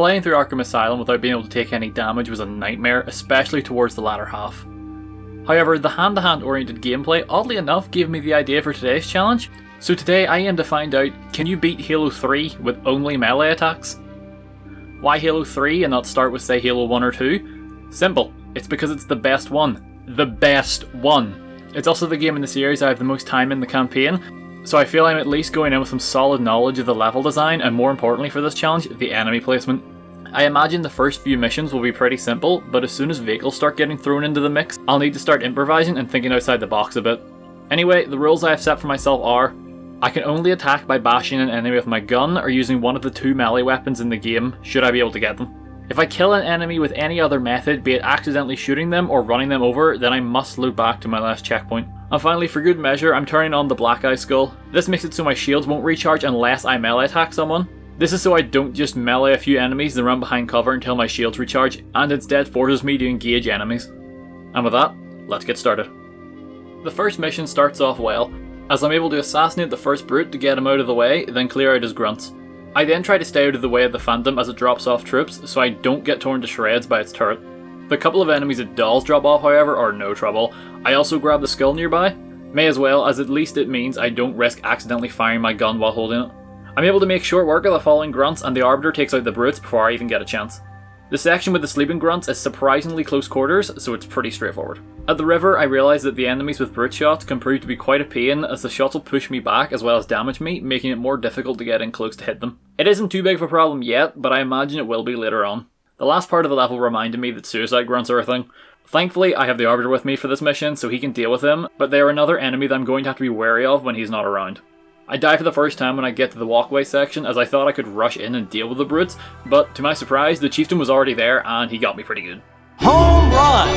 Playing through Arkham Asylum without being able to take any damage was a nightmare, especially towards the latter half. However, the hand-to-hand oriented gameplay oddly enough gave me the idea for today's challenge, so today I aim to find out, can you beat Halo 3 with only melee attacks? Why Halo 3 and not start with say Halo 1 or 2? Simple, it's because it's the best one. The best one! It's also the game in the series I have the most time in the campaign, so I feel I'm at least going in with some solid knowledge of the level design and more importantly for this challenge, the enemy placement. I imagine the first few missions will be pretty simple, but as soon as vehicles start getting thrown into the mix, I'll need to start improvising and thinking outside the box a bit. Anyway, the rules I have set for myself are, I can only attack by bashing an enemy with my gun or using one of the 2 melee weapons in the game, should I be able to get them. If I kill an enemy with any other method, be it accidentally shooting them or running them over, then I must loop back to my last checkpoint. And finally, for good measure, I'm turning on the Black Eye Skull. This makes it so my shields won't recharge unless I melee attack someone. This is so I don't just melee a few enemies and run behind cover until my shields recharge, and instead forces me to engage enemies. And with that, let's get started. The first mission starts off well, as I'm able to assassinate the first brute to get him out of the way, then clear out his grunts. I then try to stay out of the way of the Phantom as it drops off troops, so I don't get torn to shreds by its turret. The couple of enemies it does drop off, however, are no trouble. I also grab the skull nearby. May as well, as at least it means I don't risk accidentally firing my gun while holding it. I'm able to make short work of the falling grunts, and the Arbiter takes out the brutes before I even get a chance. The section with the sleeping grunts is surprisingly close quarters, so it's pretty straightforward. At the river, I realise that the enemies with brute shots can prove to be quite a pain, as the shots will push me back as well as damage me, making it more difficult to get in close to hit them. It isn't too big of a problem yet, but I imagine it will be later on. The last part of the level reminded me that suicide grunts are a thing. Thankfully, I have the Arbiter with me for this mission, so he can deal with them, but they are another enemy that I'm going to have to be wary of when he's not around. I die for the first time when I get to the walkway section, as I thought I could rush in and deal with the brutes, but to my surprise, the chieftain was already there and he got me pretty good. Home run!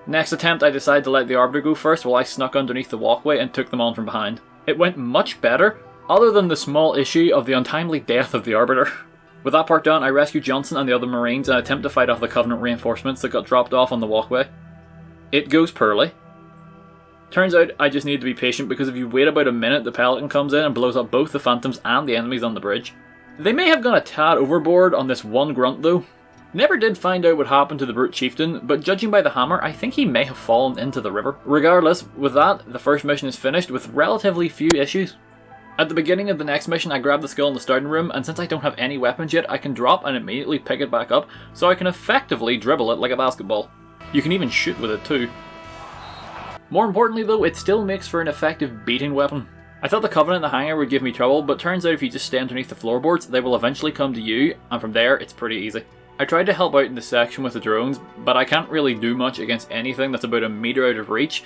Next attempt, I decided to let the Arbiter go first while I snuck underneath the walkway and took them on from behind. It went much better, other than the small issue of the untimely death of the Arbiter. With that part done, I rescue Johnson and the other Marines and attempt to fight off the Covenant reinforcements that got dropped off on the walkway. It goes poorly. Turns out I just need to be patient because if you wait about a minute, the Pelican comes in and blows up both the Phantoms and the enemies on the bridge. They may have gone a tad overboard on this one grunt though. Never did find out what happened to the Brute Chieftain, but judging by the hammer, I think he may have fallen into the river. Regardless, with that, the first mission is finished with relatively few issues. At the beginning of the next mission, I grab the skull in the starting room, and since I don't have any weapons yet, I can drop and immediately pick it back up, so I can effectively dribble it like a basketball. You can even shoot with it too. More importantly though, it still makes for an effective beating weapon. I thought the Covenant in the hangar would give me trouble, but turns out if you just stay underneath the floorboards, they will eventually come to you, and from there, it's pretty easy. I tried to help out in the section with the drones, but I can't really do much against anything that's about a meter out of reach,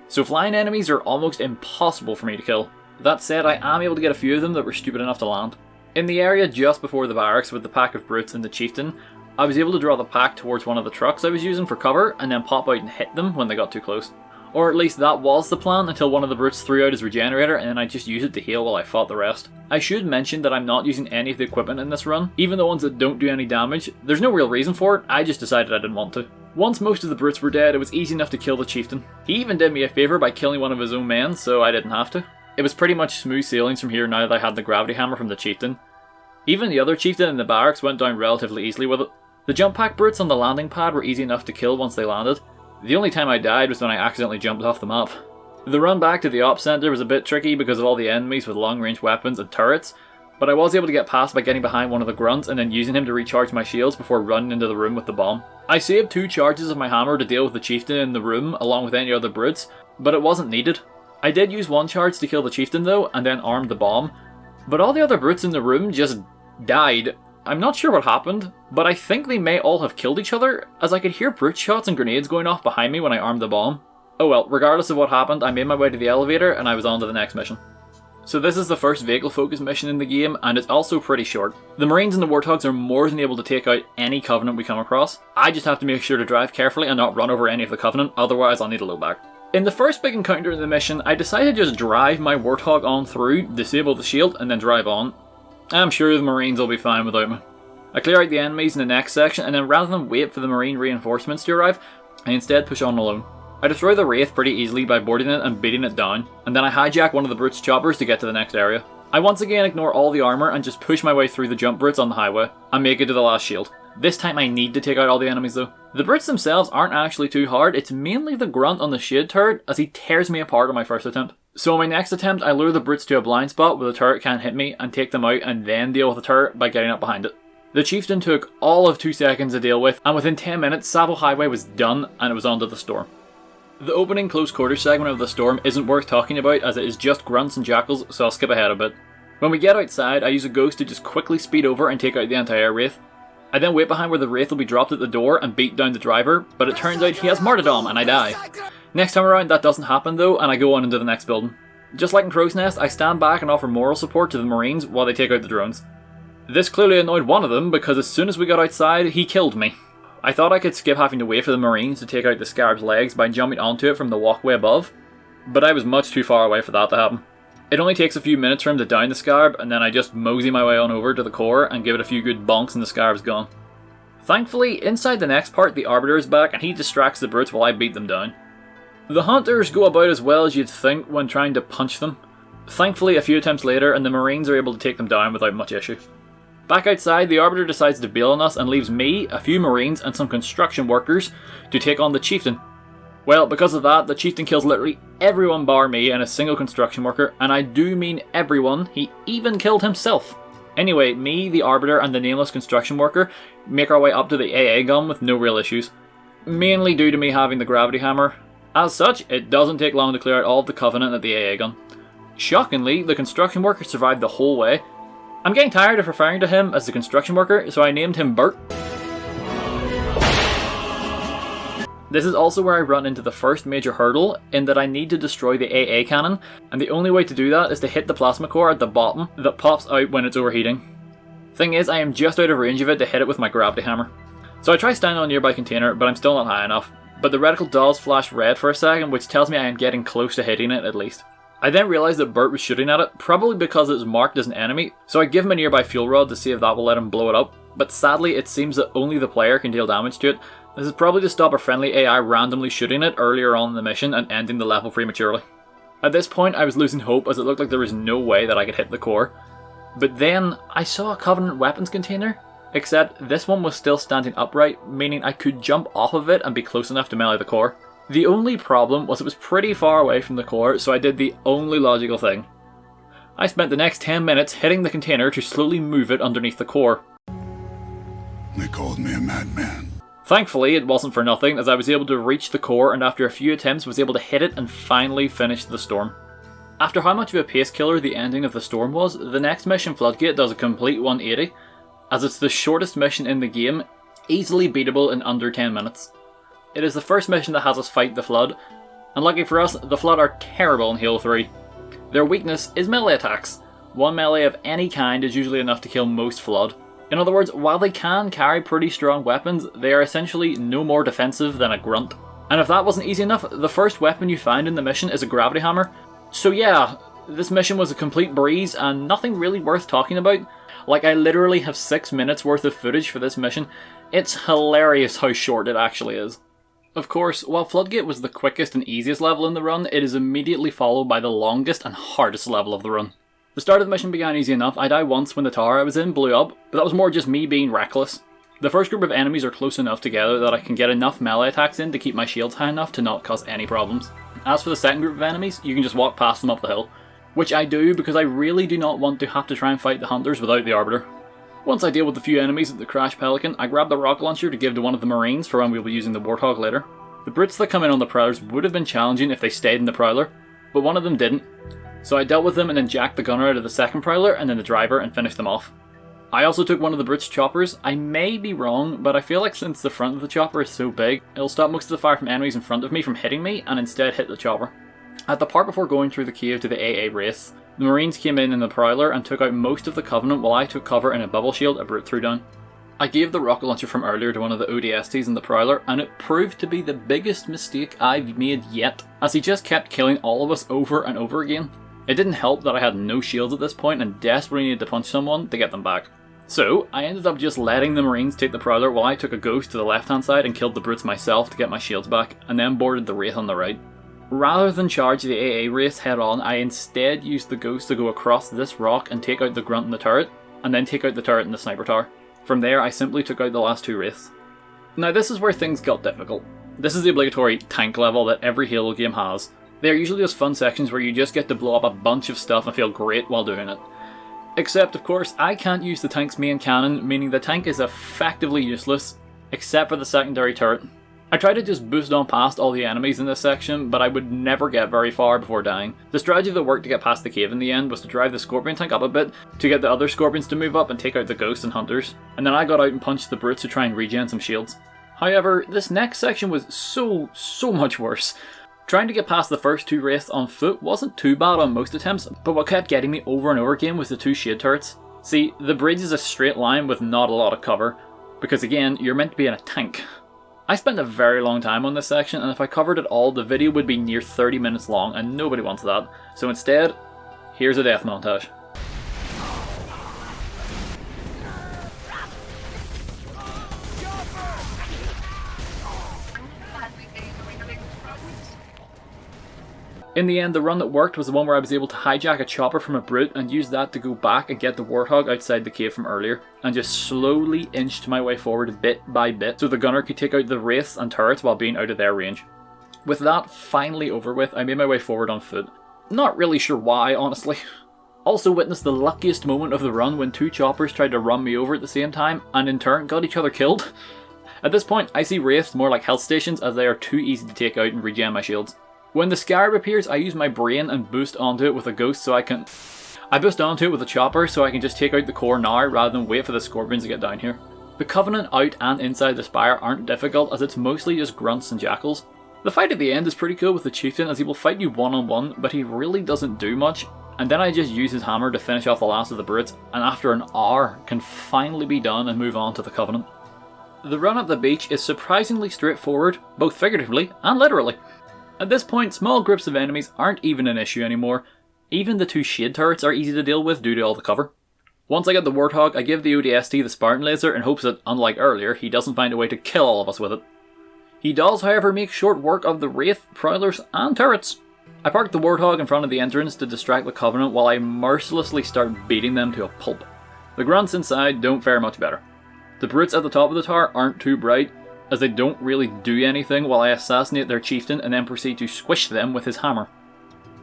so flying enemies are almost impossible for me to kill. That said, I am able to get a few of them that were stupid enough to land. In the area just before the barracks with the pack of brutes and the chieftain, I was able to draw the pack towards one of the trucks I was using for cover and then pop out and hit them when they got too close. Or at least that was the plan until one of the brutes threw out his regenerator and then I just used it to heal while I fought the rest. I should mention that I'm not using any of the equipment in this run, even the ones that don't do any damage. There's no real reason for it, I just decided I didn't want to. Once most of the brutes were dead, it was easy enough to kill the chieftain. He even did me a favour by killing one of his own men, so I didn't have to. It was pretty much smooth sailings from here now that I had the gravity hammer from the chieftain. Even the other chieftain in the barracks went down relatively easily with it. The jump pack brutes on the landing pad were easy enough to kill once they landed. The only time I died was when I accidentally jumped off the map. The run back to the op center was a bit tricky because of all the enemies with long range weapons and turrets, but I was able to get past by getting behind one of the grunts and then using him to recharge my shields before running into the room with the bomb. I saved 2 charges of my hammer to deal with the chieftain in the room along with any other brutes, but it wasn't needed. I did use 1 charge to kill the chieftain though, and then armed the bomb, but all the other brutes in the room just died. I'm not sure what happened, but I think they may all have killed each other, as I could hear brute shots and grenades going off behind me when I armed the bomb. Oh well, regardless of what happened, I made my way to the elevator and I was on to the next mission. So this is the first vehicle focused mission in the game, and it's also pretty short. The Marines and the Warthogs are more than able to take out any Covenant we come across. I just have to make sure to drive carefully and not run over any of the Covenant, otherwise I'll need to load back. In the first big encounter in the mission, I decided to just drive my Warthog on through, disable the shield, and then drive on. I'm sure the Marines will be fine without me. I clear out the enemies in the next section, and then rather than wait for the Marine reinforcements to arrive, I instead push on alone. I destroy the Wraith pretty easily by boarding it and beating it down, and then I hijack one of the Brute's choppers to get to the next area. I once again ignore all the armour and just push my way through the jump brutes on the highway and make it to the last shield. This time I need to take out all the enemies though. The brutes themselves aren't actually too hard, it's mainly the grunt on the shade turret as he tears me apart on my first attempt. So on my next attempt I lure the brutes to a blind spot where the turret can't hit me and take them out and then deal with the turret by getting up behind it. The chieftain took all of 2 seconds to deal with, and within 10 minutes Tsavo Highway was done and it was onto the storm. The opening close quarters segment of the storm isn't worth talking about as it is just grunts and jackals, so I'll skip ahead a bit. When we get outside, I use a ghost to just quickly speed over and take out the entire wraith. I then wait behind where the wraith will be dropped at the door and beat down the driver, but it turns out he has martyrdom and I die. Next time around that doesn't happen though, and I go on into the next building. Just like in Crow's Nest, I stand back and offer moral support to the Marines while they take out the drones. This clearly annoyed one of them because as soon as we got outside, he killed me. I thought I could skip having to wait for the Marines to take out the Scarab's legs by jumping onto it from the walkway above, but I was much too far away for that to happen. It only takes a few minutes for him to down the Scarab, and then I just mosey my way on over to the core and give it a few good bonks and the Scarab's gone. Thankfully, inside the next part, the Arbiter is back and he distracts the brutes while I beat them down. The Hunters go about as well as you'd think when trying to punch them. Thankfully, a few attempts later and the Marines are able to take them down without much issue. Back outside, the Arbiter decides to bail on us and leaves me, a few Marines and some construction workers to take on the Chieftain. Well, because of that, the Chieftain kills literally everyone bar me and a single construction worker, and I do mean everyone, he even killed himself. Anyway, me, the Arbiter and the nameless construction worker make our way up to the AA gun with no real issues. Mainly due to me having the gravity hammer. As such, it doesn't take long to clear out all of the Covenant at the AA gun. Shockingly, the construction worker survived the whole way. I'm getting tired of referring to him as the construction worker, so I named him Bert. This is also where I run into the first major hurdle, in that I need to destroy the AA cannon, and the only way to do that is to hit the plasma core at the bottom that pops out when it's overheating. Thing is, I am just out of range of it to hit it with my gravity hammer. So I try standing on a nearby container, but I'm still not high enough, but the reticle does flash red for a second, which tells me I am getting close to hitting it at least. I then realise that Bert was shooting at it, probably because it's marked as an enemy, so I give him a nearby fuel rod to see if that will let him blow it up, but sadly it seems that only the player can deal damage to it. This is probably to stop a friendly AI randomly shooting it earlier on in the mission and ending the level prematurely. At this point I was losing hope as it looked like there was no way that I could hit the core. But then I saw a Covenant weapons container, except this one was still standing upright, meaning I could jump off of it and be close enough to melee the core. The only problem was it was pretty far away from the core, so I did the only logical thing. I spent the next 10 minutes hitting the container to slowly move it underneath the core. They called me a madman. Thankfully, it wasn't for nothing, as I was able to reach the core and after a few attempts was able to hit it and finally finish the storm. After how much of a pace killer the ending of the storm was, the next mission, Floodgate, does a complete 180, as it's the shortest mission in the game, easily beatable in under 10 minutes. It is the first mission that has us fight the Flood, and lucky for us, the Flood are terrible in Halo 3. Their weakness is melee attacks. One melee of any kind is usually enough to kill most Flood. In other words, while they can carry pretty strong weapons, they are essentially no more defensive than a grunt. And if that wasn't easy enough, the first weapon you find in the mission is a gravity hammer. So yeah, this mission was a complete breeze and nothing really worth talking about. Like, I literally have 6 minutes worth of footage for this mission. It's hilarious how short it actually is. Of course, while Floodgate was the quickest and easiest level in the run, it is immediately followed by the longest and hardest level of the run. The start of the mission began easy enough. I died once when the tower I was in blew up, but that was more just me being reckless. The first group of enemies are close enough together that I can get enough melee attacks in to keep my shields high enough to not cause any problems. As for the second group of enemies, you can just walk past them up the hill, which I do because I really do not want to have to try and fight the Hunters without the Arbiter. Once I deal with a few enemies at the Crash Pelican, I grab the rocket launcher to give to one of the Marines for when we'll be using the Warthog later. The Brits that come in on the Prowlers would have been challenging if they stayed in the Prowler, but one of them didn't. So I dealt with them and then jacked the gunner out of the second Prowler and then the driver and finished them off. I also took one of the Brits' choppers. I may be wrong, but I feel like since the front of the chopper is so big, it'll stop most of the fire from enemies in front of me from hitting me and instead hit the chopper. At the part before going through the cave to the AA race, the Marines came in the Prowler and took out most of the Covenant while I took cover in a bubble shield a Brit threw down. I gave the rocket launcher from earlier to one of the ODSTs in the Prowler, and it proved to be the biggest mistake I've made yet, as he just kept killing all of us over and over again. It didn't help that I had no shields at this point and desperately needed to punch someone to get them back. So, I ended up just letting the Marines take the Prowler while I took a ghost to the left hand side and killed the Brutes myself to get my shields back, and then boarded the Wraith on the right. Rather than charge the AA Wraith head on, I instead used the Ghost to go across this rock and take out the Grunt in the turret, and then take out the turret in the Sniper Tower. From there, I simply took out the last 2 Wraiths. Now this is where things got difficult. This is the obligatory tank level that every Halo game has. They are usually just fun sections where you just get to blow up a bunch of stuff and feel great while doing it. Except, of course, I can't use the tank's main cannon, meaning the tank is effectively useless, except for the secondary turret. I tried to just boost on past all the enemies in this section, but I would never get very far before dying. The strategy that worked to get past the cave in the end was to drive the Scorpion tank up a bit, to get the other Scorpions to move up and take out the Ghosts and Hunters, and then I got out and punched the Brutes to try and regen some shields. However, this next section was so much worse. Trying to get past the first 2 Wraiths on foot wasn't too bad on most attempts, but what kept getting me over and over again was the 2 shade turrets. See, the bridge is a straight line with not a lot of cover, because again, you're meant to be in a tank. I spent a very long time on this section, and if I covered it all, the video would be near 30 minutes long, and nobody wants that. So instead, here's a death montage. In the end, the run that worked was the one where I was able to hijack a chopper from a Brute and use that to go back and get the Warthog outside the cave from earlier, and just slowly inched my way forward bit by bit so the gunner could take out the Wraiths and turrets while being out of their range. With that finally over with, I made my way forward on foot. Not really sure why, honestly. Also witnessed the luckiest moment of the run when 2 choppers tried to run me over at the same time, and in turn got each other killed. At this point, I see Wraiths more like health stations as they are too easy to take out and regen my shields. When the Scarab appears, I use my brain and boost onto it with a Ghost so I boost onto it with a chopper so I can just take out the core now rather than wait for the Scorpions to get down here. The Covenant out and inside the Spire aren't difficult as it's mostly just grunts and jackals. The fight at the end is pretty cool with the Chieftain as he will fight you one-on-one, but he really doesn't do much, and then I just use his hammer to finish off the last of the Brutes, and after an hour can finally be done and move on to the Covenant. The run up the beach is surprisingly straightforward, both figuratively and literally. At this point, small groups of enemies aren't even an issue anymore. Even the 2 shade turrets are easy to deal with due to all the cover. Once I get the Warthog, I give the ODST the Spartan Laser in hopes that, unlike earlier, he doesn't find a way to kill all of us with it. He does, however, make short work of the Wraith, Prowlers, and turrets. I park the Warthog in front of the entrance to distract the Covenant while I mercilessly start beating them to a pulp. The grunts inside don't fare much better. The Brutes at the top of the tower aren't too bright, as they don't really do anything while I assassinate their chieftain and then proceed to squish them with his hammer.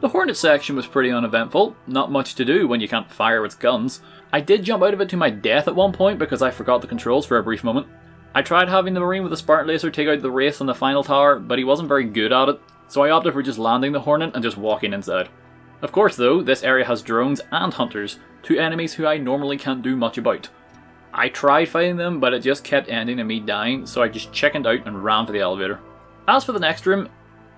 The Hornet section was pretty uneventful, not much to do when you can't fire its guns. I did jump out of it to my death at one point because I forgot the controls for a brief moment. I tried having the Marine with a Spartan Laser take out the Wraith on the final tower, but he wasn't very good at it, so I opted for just landing the Hornet and just walking inside. Of course though, this area has drones and hunters, 2 enemies who I normally can't do much about. I tried fighting them, but it just kept ending in me dying, so I just chickened out and ran for the elevator. As for the next room,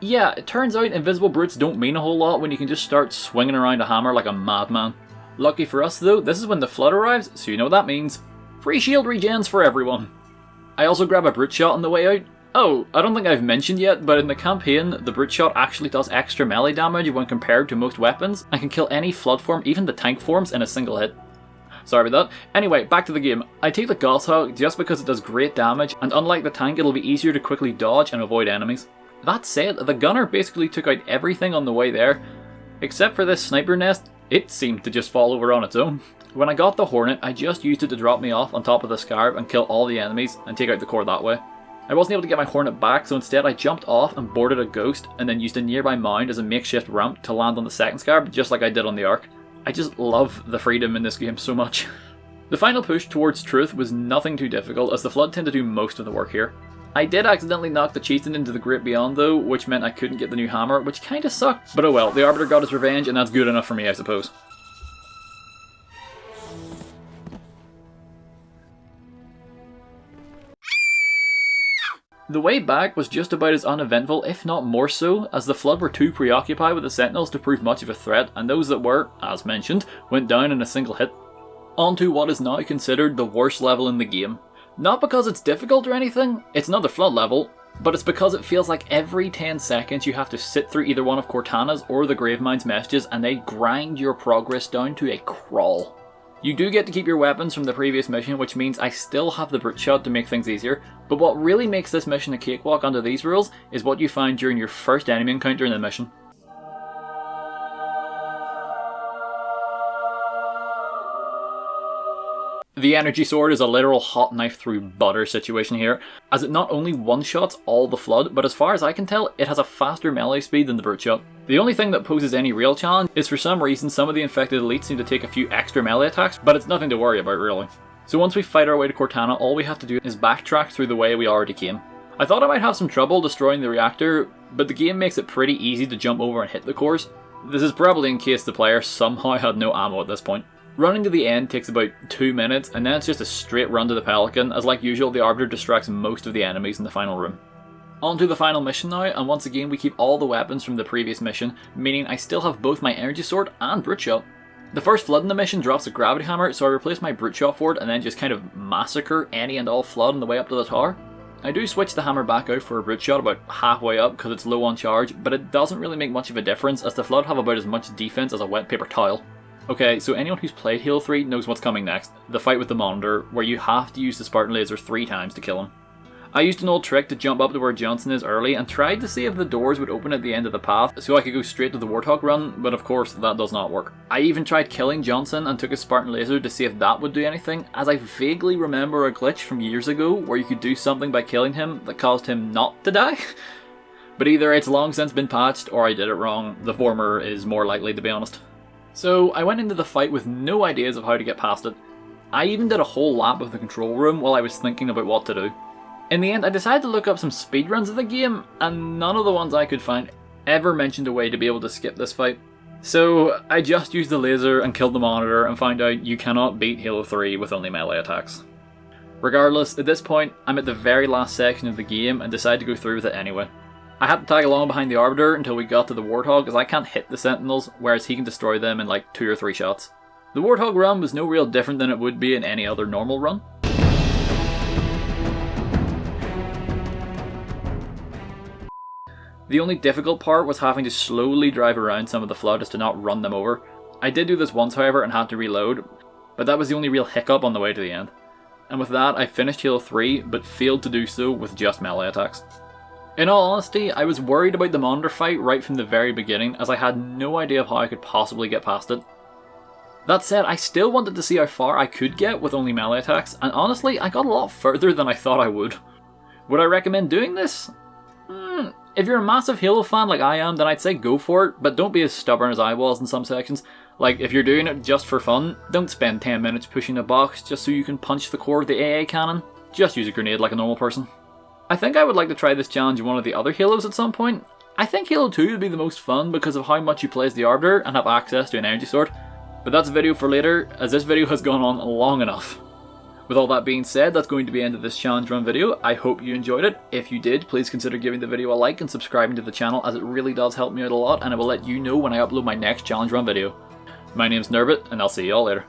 yeah, it turns out invisible Brutes don't mean a whole lot when you can just start swinging around a hammer like a madman. Lucky for us though, this is when the Flood arrives, so you know what that means. Free shield regens for everyone. I also grab a Brute Shot on the way out. Oh, I don't think I've mentioned yet, but in the campaign, the Brute Shot actually does extra melee damage when compared to most weapons, and can kill any Flood form, even the tank forms, in a single hit. Sorry about that. Anyway, back to the game. I take the Goshawk just because it does great damage, and unlike the tank, it'll be easier to quickly dodge and avoid enemies. That said, the gunner basically took out everything on the way there. Except for this sniper nest, it seemed to just fall over on its own. When I got the Hornet, I just used it to drop me off on top of the Scarab and kill all the enemies and take out the core that way. I wasn't able to get my Hornet back, so instead I jumped off and boarded a Ghost and then used a nearby mound as a makeshift ramp to land on the second Scarab, just like I did on the Ark. I just love the freedom in this game so much. The final push towards truth was nothing too difficult, as the Flood tend to do most of the work here. I did accidentally knock the Chieftain into the Great Beyond though, which meant I couldn't get the new hammer, which kinda sucked. But oh well, the Arbiter got his revenge and that's good enough for me, I suppose. The way back was just about as uneventful, if not more so, as the Flood were too preoccupied with the Sentinels to prove much of a threat, and those that were, as mentioned, went down in a single hit. On to what is now considered the worst level in the game. Not because it's difficult or anything, it's another Flood level, but it's because it feels like every 10 seconds you have to sit through either one of Cortana's or the Gravemind's messages and they grind your progress down to a crawl. You do get to keep your weapons from the previous mission, which means I still have the brute shot to make things easier, but what really makes this mission a cakewalk under these rules is what you find during your first enemy encounter in the mission. The energy sword is a literal hot knife through butter situation here, as it not only one-shots all the Flood, but as far as I can tell, it has a faster melee speed than the brute shot. The only thing that poses any real challenge is for some reason some of the infected elites seem to take a few extra melee attacks, but it's nothing to worry about really. So once we fight our way to Cortana, all we have to do is backtrack through the way we already came. I thought I might have some trouble destroying the reactor, but the game makes it pretty easy to jump over and hit the cores. This is probably in case the player somehow had no ammo at this point. Running to the end takes about 2 minutes, and then it's just a straight run to the Pelican, as like usual the Arbiter distracts most of the enemies in the final room. On to the final mission now, and once again we keep all the weapons from the previous mission, meaning I still have both my energy sword and brute shot. The first Flood in the mission drops a gravity hammer, so I replace my brute shot for it and then just kind of massacre any and all Flood on the way up to the tower. I do switch the hammer back out for a brute shot about halfway up because it's low on charge, but it doesn't really make much of a difference as the Flood have about as much defense as a wet paper towel. Okay, so anyone who's played Halo 3 knows what's coming next, the fight with the Monitor, where you have to use the Spartan laser 3 times to kill him. I used an old trick to jump up to where Johnson is early and tried to see if the doors would open at the end of the path so I could go straight to the Warthog run, but of course that does not work. I even tried killing Johnson and took a Spartan laser to see if that would do anything, as I vaguely remember a glitch from years ago where you could do something by killing him that caused him not to die. But either it's long since been patched or I did it wrong. The former is more likely, to be honest. So I went into the fight with no ideas of how to get past it. I even did a whole lap of the control room while I was thinking about what to do. In the end I decided to look up some speedruns of the game, and none of the ones I could find ever mentioned a way to be able to skip this fight. So I just used the laser and killed the Monitor and found out you cannot beat Halo 3 with only melee attacks. Regardless, at this point I'm at the very last section of the game and decided to go through with it anyway. I had to tag along behind the Arbiter until we got to the Warthog, as I can't hit the Sentinels, whereas he can destroy them in like 2 or 3 shots. The Warthog run was no real different than it would be in any other normal run. The only difficult part was having to slowly drive around some of the Flood as to not run them over. I did do this once however and had to reload, but that was the only real hiccup on the way to the end. And with that I finished Halo 3, but failed to do so with just melee attacks. In all honesty, I was worried about the Monitor fight right from the very beginning, as I had no idea of how I could possibly get past it. That said, I still wanted to see how far I could get with only melee attacks, and honestly, I got a lot further than I thought I would. Would I recommend doing this? If you're a massive Halo fan like I am, then I'd say go for it, but don't be as stubborn as I was in some sections. Like, if you're doing it just for fun, don't spend 10 minutes pushing a box just so you can punch the core of the AA cannon. Just use a grenade like a normal person. I think I would like to try this challenge in one of the other Halos at some point. I think Halo 2 would be the most fun because of how much you play as the Arbiter and have access to an energy sword. But that's a video for later, as this video has gone on long enough. With all that being said, that's going to be the end of this challenge run video. I hope you enjoyed it. If you did, please consider giving the video a like and subscribing to the channel, as it really does help me out a lot, and I will let you know when I upload my next challenge run video. My name's Nerbit, and I'll see you all later.